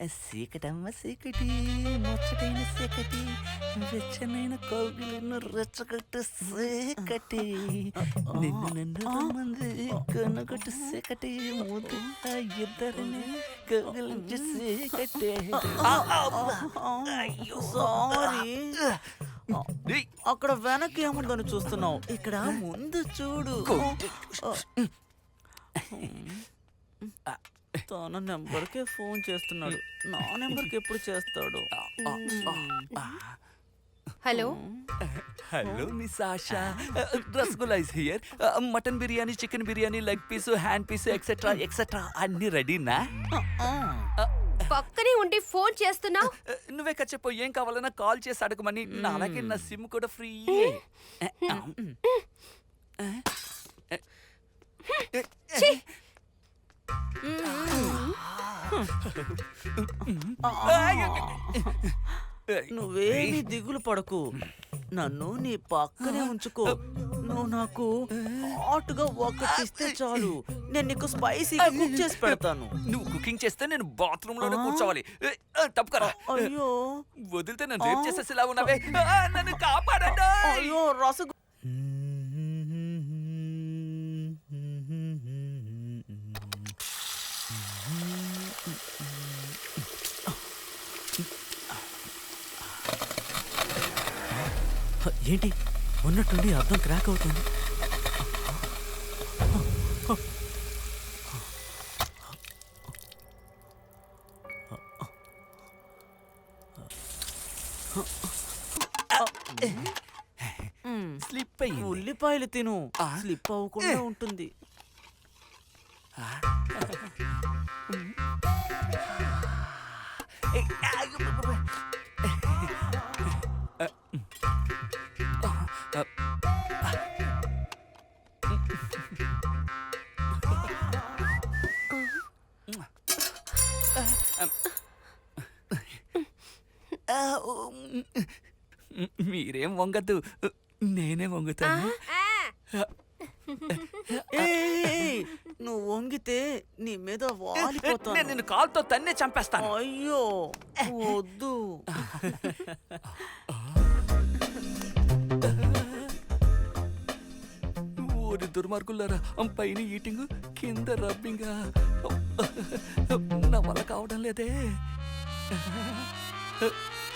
సీకటమ్మ సీకటి ముచ్చటైన సీకటి వెచ్చనైన కౌగిలిను రెచ్చగొట్టు సీకటి నిన్ను నన్ను రమ్మంది కనుగొట్టు సీకటి ముద్దు ఇద్దరిని కౌగిలించి సీకటి. సారీ, అక్కడ వెనక్కి ఏముందని చూస్తున్నావు, ఇక్కడ ముందు చూడు. తన నెంబర్కే ఫోన్ చేస్తున్నాడు, నా నెంబర్కి ఎప్పుడు చేస్తాడు? Hello hello miss ASHA, rasgulla is here. Mutton biryani, chicken biryani, leg piece, hand piece etcetera etcetera అన్ని రెడీనా? పక్కనే ఉండి ఫోన్ చేస్తున్నావు. నువ్వే చెప్పు, ఏం కావాలన్నా కాల్ చేసి అడగమని. నా అలాగే నా సిమ్ కూడా ఫ్రీ. నువ్వేమీ దిగులు పడకు, నన్ను నీ పక్కనే ఉంచుకో. నువ్వు నాకు హాట్గా ఒకటిస్తే చాలు, నేను నీకు స్పైసీగా కుక్ చేసి పెడతాను. నువ్వు కుకింగ్ చేస్తే నేను బాత్రూమ్ లోనే కూర్చోవాలి. తప్పుకరా. అయ్యో వదిలితే నన్ను రేప్ చేసేలా ఉన్నావే. నన్ను కాపాడండి. అయ్యో రసగు ఏంటి ఉన్నట్టుండి అర్థం క్రాక్ అవుతుంది. స్లిప్ అయ్యి ఉల్లిపాయలు తిను, స్లిప్ అవ్వకుండా ఉంటుంది. మీరేం వంగద్దు, నేనే వంగుతాను. నువ్వు వంగితే నీ మీద వాలిపోతాను. నేను నిన్ను కాల్తో తన్నే చంపేస్తాను. అయ్యో వద్దు. ఓరి దుర్మార్గులారా, పైన ఈటింగ్ కింద రబ్బింగ్ నా వల్ల కావడం లేదే.